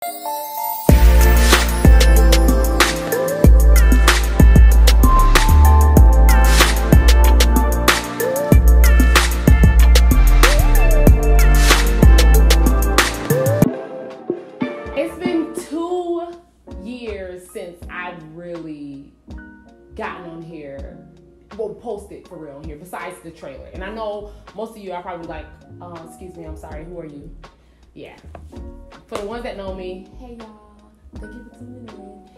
It's been 2 years since I've really gotten on here, well, posted for real on here, besides the trailer. And I know most of you are probably like, excuse me, I'm sorry, who are you? Yeah. For the ones that know me, hey y'all, thank you for tuning in.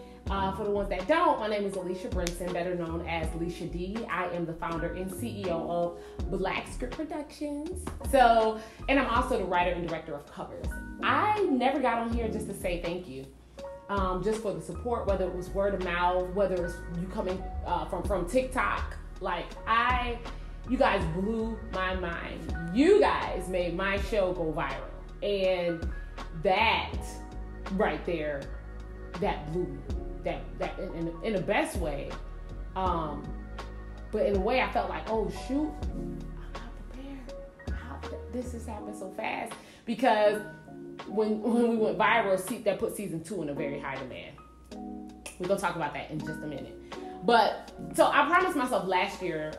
For the ones that don't, my name is Alicia Brinson, better known as Alicia D. I am the founder and CEO of Black Script Productions. And I'm also the writer and director of covers. I never got on here just to say thank you. Just for the support, whether it was word of mouth, whether it's you coming from TikTok. You guys blew my mind. You guys made my show go viral. And that right there, that blew me. That in the best way. But in a way I felt like, oh shoot, I'm not prepared. How this has happened so fast? Because when we went viral, that put season 2 in a very high demand. We're gonna talk about that in just a minute. But so I promised myself last year,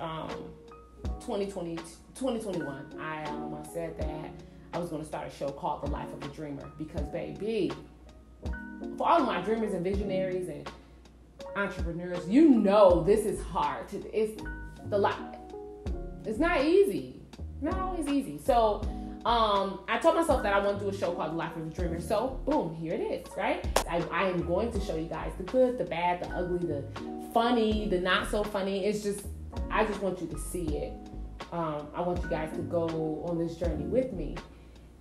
2021, I said that I was gonna start a show called The Life of a Dreamer, because baby, for all of my dreamers and visionaries and entrepreneurs, you know this is hard. It's not easy. Not always easy. So I told myself that I want to do a show called The Life of a Dreamer. So boom, here it is, right? I am going to show you guys the good, the bad, the ugly, the funny, the not so funny. I just want you to see it. I want you guys to go on this journey with me.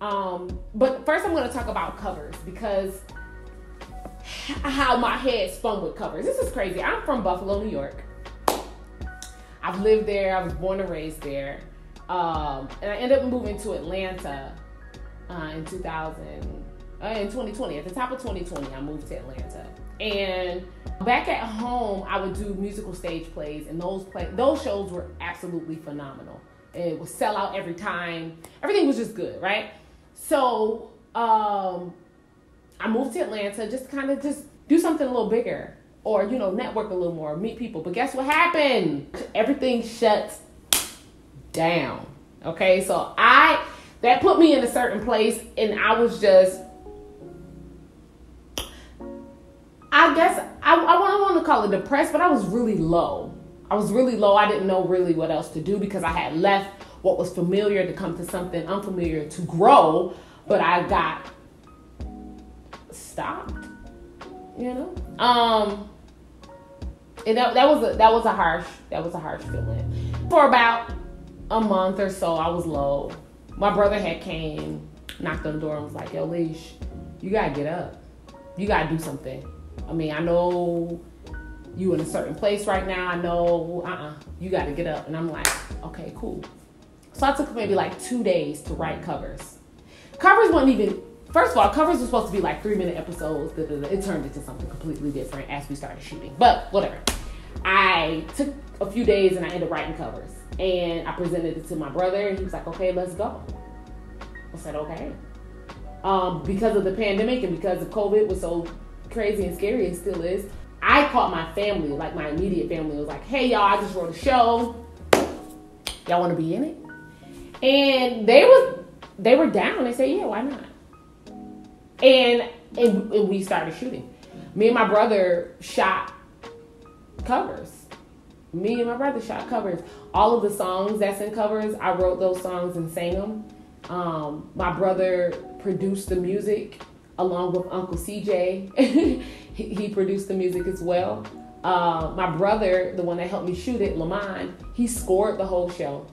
But first I'm going to talk about covers, because how my head spun with covers. This is crazy. I'm from Buffalo, New York. I've lived there. I was born and raised there. And I ended up moving to Atlanta in 2020. At the top of 2020, I moved to Atlanta. And back at home, I would do musical stage plays, and those shows were absolutely phenomenal. It would sell out every time. Everything was just good, right? So I moved to Atlanta just do something a little bigger, or network a little more, meet people. But guess what happened? Everything shuts down. Okay, so that put me in a certain place, and I was just, I guess I want to call it depressed, but I was really low. I didn't know really what else to do, because I had left what was familiar to come to something unfamiliar to grow, but I got stopped, and that was a harsh feeling. For about a month or so, I was low. My brother had came, knocked on the door, and was like, yo, Leash, you gotta get up. You gotta do something. I mean, I know you in a certain place right now. I know, you gotta get up. And I'm like, okay, cool. So I took maybe like 2 days to write covers. Covers weren't even, first of all, covers were supposed to be like 3-minute episodes. It turned into something completely different as we started shooting. But whatever. I took a few days and I ended up writing covers. And I presented it to my brother, and he was like, okay, let's go. I said, okay. Because of the pandemic and because of COVID was so crazy and scary, it still is, I called my family, like my immediate family, was like, hey y'all, I just wrote a show. Y'all want to be in it? And they were down. They said, yeah, why not? And we started shooting. Me and my brother shot covers. All of the songs that's in covers, I wrote those songs and sang them. My brother produced the music along with Uncle CJ. he produced the music as well. My brother, the one that helped me shoot it, Lamont, he scored the whole show.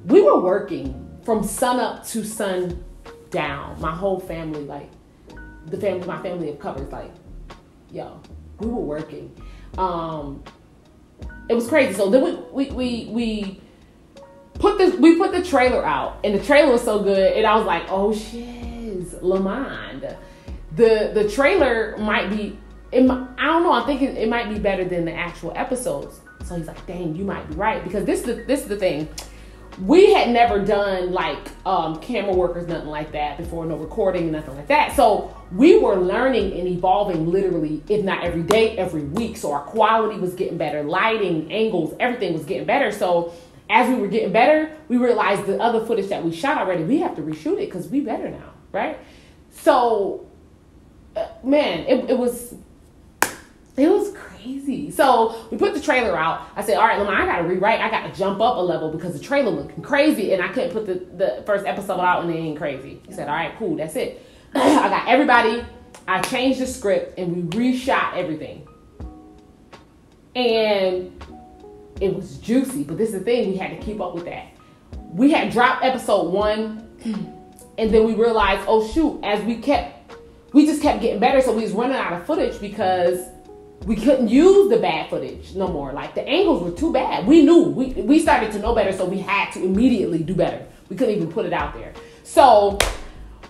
We were working from sun up to sun down. My whole family, my family of covers, we were working. It was crazy. So then we put the trailer out, and the trailer was so good, and I was like, oh shiz, Lamond. The trailer might be, I don't know, I'm thinking it might be better than the actual episodes. So he's like, dang, you might be right, because this is the thing. we had never done like camera workers, nothing like that before, no recording, nothing like that. So we were learning and evolving literally, if not every day, every week. So our quality was getting better, lighting, angles, everything was getting better. So as we were getting better, we realized the other footage that we shot already, we have to reshoot it because we better now, right? So, man, it was crazy. So we put the trailer out. I said, all right, Lamar, I got to rewrite. I got to jump up a level because the trailer looking crazy, and I couldn't put the first episode out and it ain't crazy. He said, all right, cool, that's it. I got everybody. I changed the script, and we reshot everything. And it was juicy, but this is the thing, we had to keep up with that. We had dropped episode 1, and then we realized, oh shoot, as we just kept getting better, so we was running out of footage because we couldn't use the bad footage no more. Like the angles were too bad. We knew, we started to know better, so we had to immediately do better. We couldn't even put it out there. So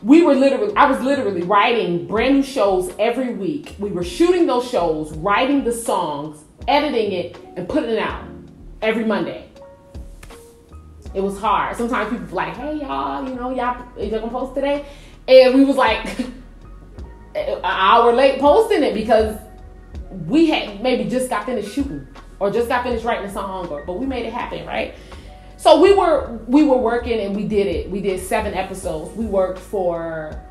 I was literally writing brand new shows every week. We were shooting those shows, writing the songs, editing it, and putting it out every Monday. It was hard. Sometimes people were like, hey y'all, y'all gonna post today? And we was like an hour late posting it because we had maybe just got finished shooting or just got finished writing a song, but we made it happen, right? So we were working and we did it. We did 7 episodes. We worked for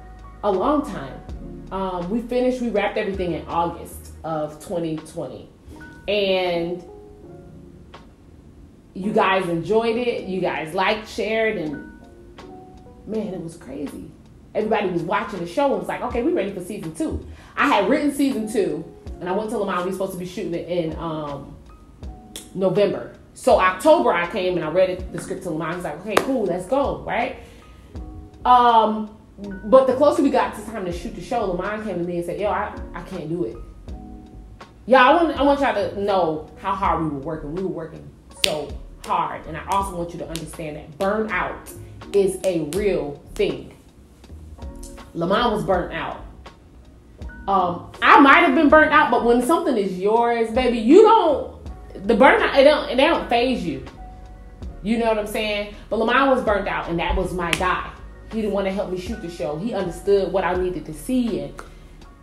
a long time. We wrapped everything in August of 2020. And you guys enjoyed it. You guys liked, shared, and man, it was crazy. Everybody was watching the show and was like, okay, we're ready for season 2. I had written season 2 and I went to Lamar. We were supposed to be shooting it in November. So October I came and I read the script to Lamar. He's like, okay, cool, let's go, right? But the closer we got to time to shoot the show, Lamar came to me and said, yo, I can't do it. Yeah, I want y'all to know how hard we were working. We were working so hard. And I also want you to understand that burnout is a real thing. Lamar was burnt out. I might have been burnt out, but when something is yours, baby, the burnout, it don't phase you. You know what I'm saying? But Lamar was burnt out, and that was my guy. He didn't want to help me shoot the show. He understood what I needed to see, and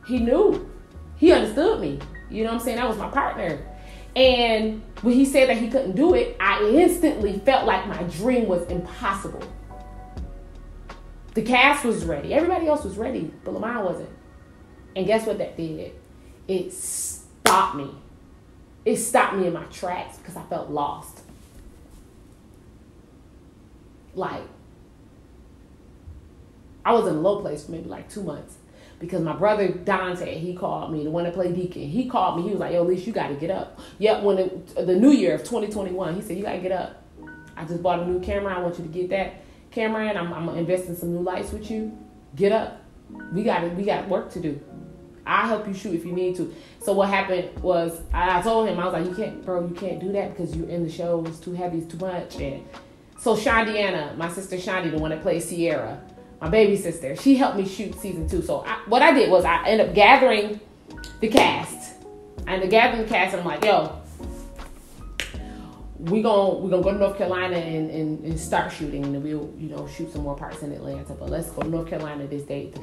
he knew. He understood me. You know what I'm saying? That was my partner. And when he said that he couldn't do it, I instantly felt like my dream was impossible. The cast was ready. Everybody else was ready, but Lamar wasn't. And guess what that did? It stopped me. It stopped me in my tracks because I felt lost. Like, I was in a low place for maybe like 2 months because my brother Dante, he called me, the one that played Deacon. He called me. He was like, yo, Leash, you got to get up. Yep, when the new year of 2021, he said, you got to get up. I just bought a new camera. I want you to get that camera in. I'm going to invest in some new lights with you. Get up. We got work to do. I'll help you shoot if you need to. So what happened was I told him, I was like, you can't do that because you're in the show. It's too heavy. It's too much. And so Shondiana, my sister Shondi, the one that plays Sierra, my baby sister, she helped me shoot season 2. So what I did was I ended up gathering the cast. I ended up gathering the cast and I'm like, yo, we're gonna go to North Carolina and start shooting, and then we'll shoot some more parts in Atlanta. But let's go to North Carolina this date.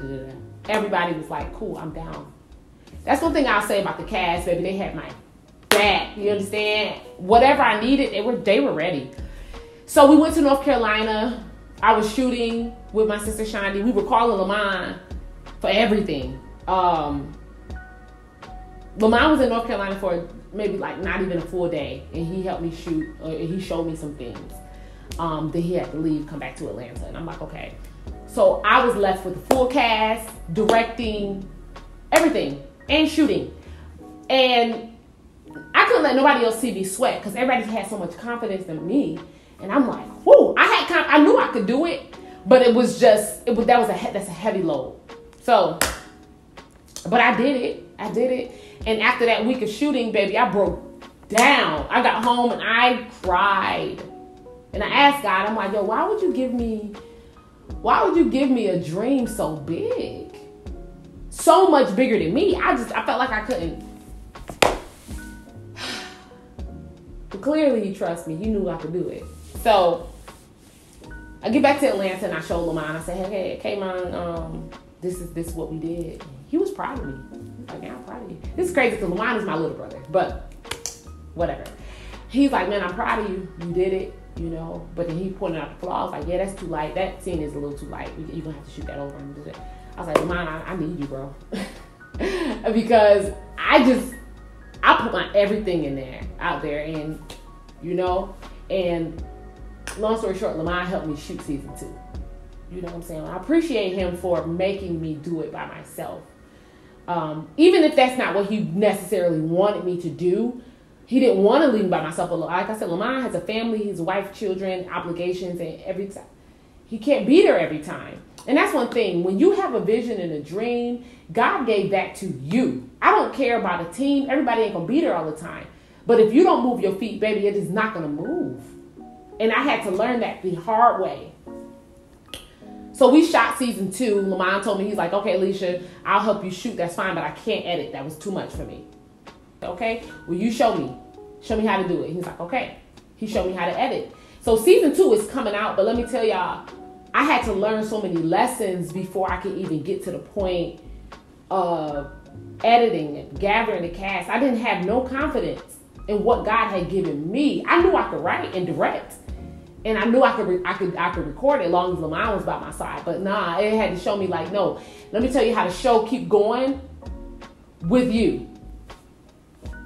Everybody was like, cool, I'm down. That's one thing I'll say about the cast, baby. They had my back. You understand? Whatever I needed, they were ready. So we went to North Carolina. I was shooting with my sister Shondi. We were calling Lamar for everything. Lamar was in North Carolina for maybe like not even a full day, and he helped me shoot. He showed me some things. Then he had to leave, come back to Atlanta, and I'm like, okay. So I was left with the full cast, directing, everything, and shooting. And I couldn't let nobody else see me sweat because everybody had so much confidence in me. And I'm like, whoo, I knew I could do it, but that's a heavy load. So, but I did it. And after that week of shooting, baby, I broke down. I got home and I cried. And I asked God, I'm like, yo, why would you give me a dream so big? So much bigger than me. I felt like I couldn't. But clearly he trusts me. He knew I could do it. So I get back to Atlanta and I show Lamont. I say, hey, Kayman, this is what we did. He was proud of me. He's like, man, I'm proud of you. This is crazy because Lamont is my little brother, but whatever. He's like, man, I'm proud of you. You did it, you know. But then he pointed out the flaws. Like, yeah, that's too light. That scene is a little too light. You're gonna have to shoot that over and do it. I was like, Lamont, I need you, bro, because I put my everything in there, out there, and you know, and long story short, Lamont helped me shoot season 2. You know what I'm saying? I appreciate him for making me do it by myself. Even if that's not what he necessarily wanted me to do, he didn't want to leave me by myself. But like I said, Lamont has a family, his wife, children, obligations, and every time he can't be there every time. And that's one thing. When you have a vision and a dream, God gave that to you. I don't care about a team. Everybody ain't gonna be there all the time. But if you don't move your feet, baby, it is not gonna move. And I had to learn that the hard way. So we shot season 2. Lamont told me, he's like, okay, Alicia, I'll help you shoot. That's fine, but I can't edit. That was too much for me. Okay, well, you show me how to do it. He's like, okay. He showed me how to edit. So season 2 is coming out, but let me tell y'all, I had to learn so many lessons before I could even get to the point of editing and gathering the cast. I didn't have no confidence in what God had given me. I knew I could write and direct. And I knew I could record it as long as Lamont was by my side. But nah, it had to show me like, no, let me tell you how the show keep going with you.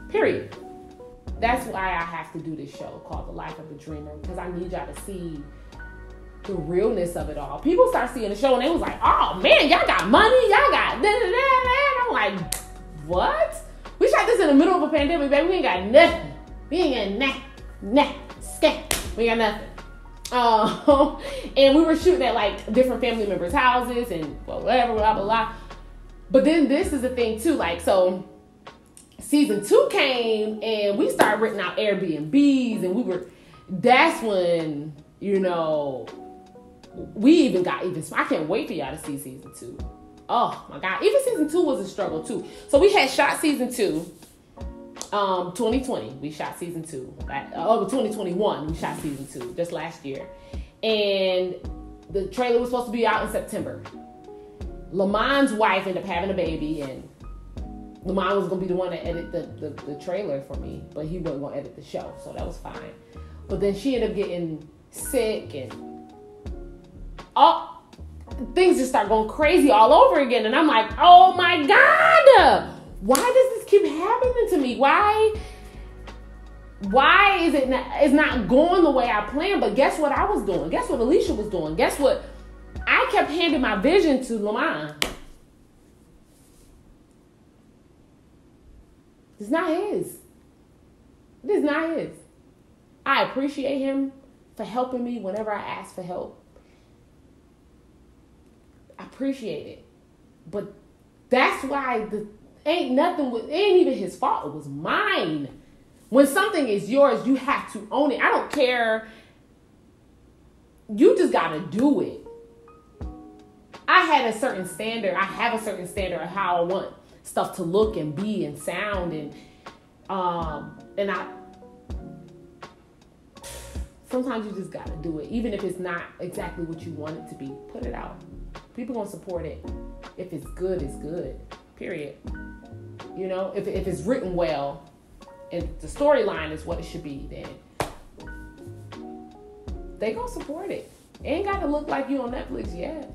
Period. That's why I have to do this show called The Life of a Dreamer, because I need y'all to see the realness of it all. People start seeing the show and they was like, oh man, y'all got money, y'all got da-da-da-da. I'm like, what? We shot this in the middle of a pandemic, baby. We ain't got nothing. We ain't got nothing. We got nothing. And we were shooting at like different family members' houses and whatever, blah, blah, blah. But then this is the thing too, like, so season 2 came and we started renting out Airbnbs and that's when, you know, we even got I can't wait for y'all to see season 2. Oh my God. Even season 2 was a struggle too. So we had shot season 2. 2020 we shot season 2. 2021 we shot season 2 just last year, and the trailer was supposed to be out in September. Lamont's wife ended up having a baby, and Lamont was gonna be the one to edit the trailer for me, but he wasn't gonna edit the show, so that was fine. But then she ended up getting sick, and things just start going crazy all over again, and I'm like, oh my God, why does this keep happening to me? Why is it's not going the way I planned? But guess what I was doing? Guess what Alicia was doing? Guess what? I kept handing my vision to Lamont. It's not his. It is not his. I appreciate him for helping me whenever I ask for help. I appreciate it. But that's why it ain't even his fault. It was mine. When something is yours, you have to own it. I don't care. You just got to do it. I had a certain standard. I have a certain standard of how I want stuff to look and be and sound, and sometimes you just got to do it. Even if it's not exactly what you want it to be, put it out. People going to support it. If it's good, it's good. Period. You know, if it's written well and the storyline is what it should be, then they gonna support it. It ain't got to look like you on Netflix yet.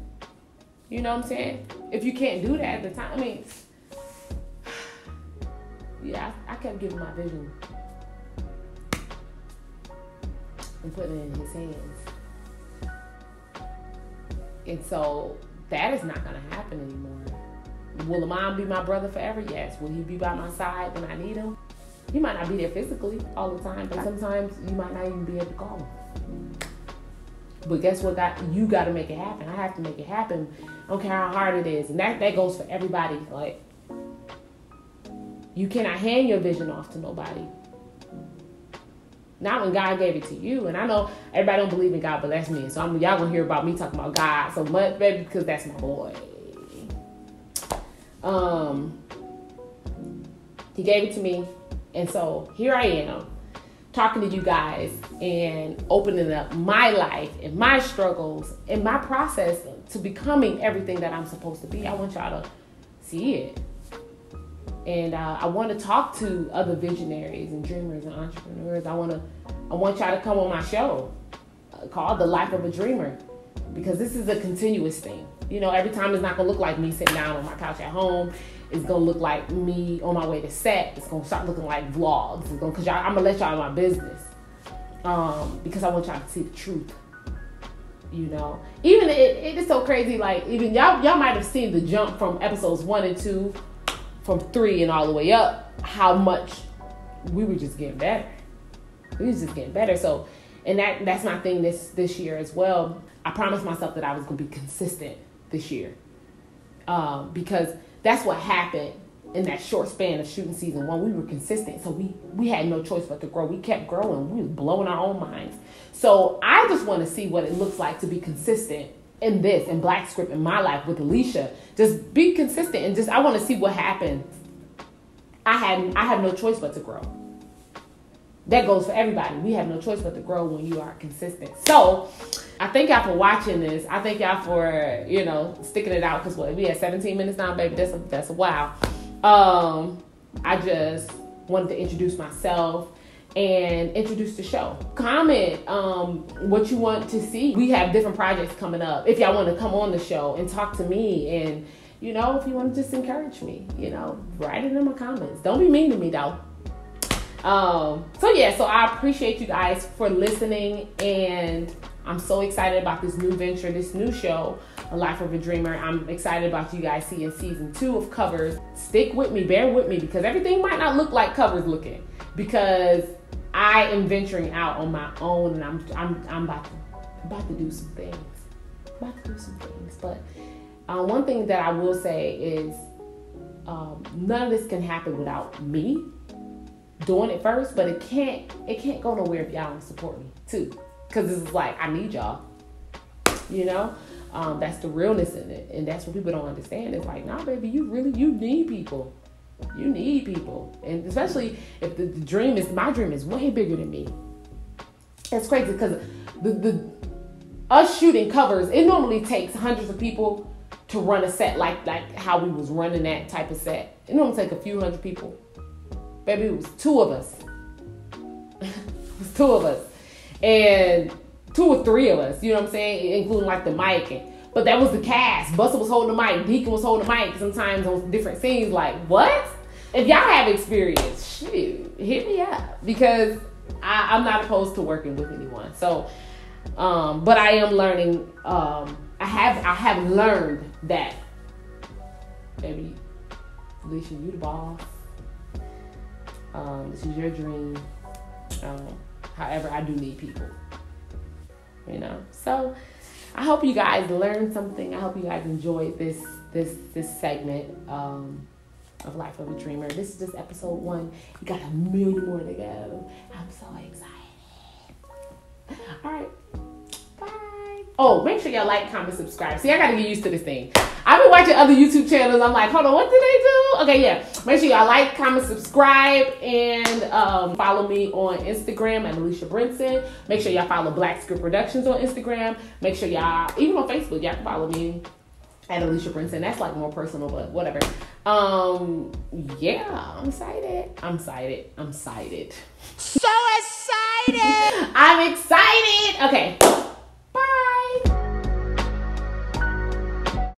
You know what I'm saying? If you can't do that at the time, I mean, yeah, I kept giving my vision and putting it in his hands. And so that is not gonna happen anymore. Will Lamont be my brother forever? Yes. Will he be by my side when I need him? He might not be there physically all the time, but sometimes you might not even be able to call him. But guess what? You got to make it happen. I have to make it happen. I don't care how hard it is. And that goes for everybody. Like, you cannot hand your vision off to nobody. Not when God gave it to you. And I know everybody don't believe in God, but that's me. So y'all gonna hear about me talking about God so much, baby, because that's my boy. He gave it to me, and so here I am talking to you guys and opening up my life and my struggles and my process to becoming everything that I'm supposed to be. I want y'all to see it. And I want to talk to other visionaries and dreamers and entrepreneurs. I want y'all to come on my show called The Life of a Dreamer, because this is a continuous thing. You know, every time it's not going to look like me sitting down on my couch at home. It's going to look like me on my way to set. It's going to start looking like vlogs. Because I'm going to let y'all in my business. Because I want y'all to see the truth. You know, even it is so crazy. Like, even y'all might have seen the jump from episodes 1 and 2, from 3 and all the way up, how much we were just getting better. We was just getting better. So, and that's my thing this year as well. I promised myself that I was going to be consistent this year. Because that's what happened in that short span of shooting season 1. We were consistent. So we had no choice but to grow. We kept growing. We were blowing our own minds. So I just want to see what it looks like to be consistent in this, in Black Script, in my life with Alicia. Just be consistent, and I want to see what happens. I have no choice but to grow. That goes for everybody. We have no choice but to grow when you are consistent. So I thank y'all for watching this. I thank y'all for, you know, sticking it out, because we had 17 minutes now, baby. That's a wow. I just wanted to introduce myself and introduce the show. Comment what you want to see. We have different projects coming up. If y'all want to come on the show and talk to me, and, you know, if you want to just encourage me, you know, write it in my comments. Don't be mean to me, though. So I appreciate you guys for listening, and I'm so excited about this new venture, this new show, A Life of a Dreamer. I'm excited about you guys seeing season 2 of Covers. Stick with me, bear with me, because everything might not look like Covers looking, because I am venturing out on my own, and I'm about to do some things. But one thing that I will say is none of this can happen without me doing it first, but it can't go nowhere if y'all don't support me too, because this is like, I need y'all, you know. That's the realness in it, and that's what people don't understand. It's like, nah, baby, you need people. You need people, and especially if the dream is, my dream is way bigger than me. It's crazy, because us shooting Covers, it normally takes hundreds of people to run a set like how we was running that type of set. It normally take a few hundred people. Baby, it was 2 of us. It was 2 of us. And 2 or 3 of us, you know what I'm saying? Including like the mic. But that was the cast. Buster was holding the mic. Deacon was holding the mic sometimes on different scenes. Like, what? If y'all have experience, shoot, hit me up. Because I'm not opposed to working with anyone. So, but I am learning. I have learned that, baby, Alicia, you the boss. This is your dream. However, I do need people, you know. So I hope you guys learned something. I hope you guys enjoyed this segment of Life of a Dreamer. This is just episode 1. You got a million more to go. I'm so excited. All right. Oh, make sure y'all like, comment, subscribe. See, I got to get used to this thing. I've been watching other YouTube channels. I'm like, hold on, what did they do? Okay, yeah. Make sure y'all like, comment, subscribe, and follow me on Instagram at Alicia Brinson. Make sure y'all follow Black Script Productions on Instagram. Make sure y'all, even on Facebook, y'all can follow me at Alicia Brinson. That's like more personal, but whatever. Yeah, I'm excited. So excited. I'm excited. Okay.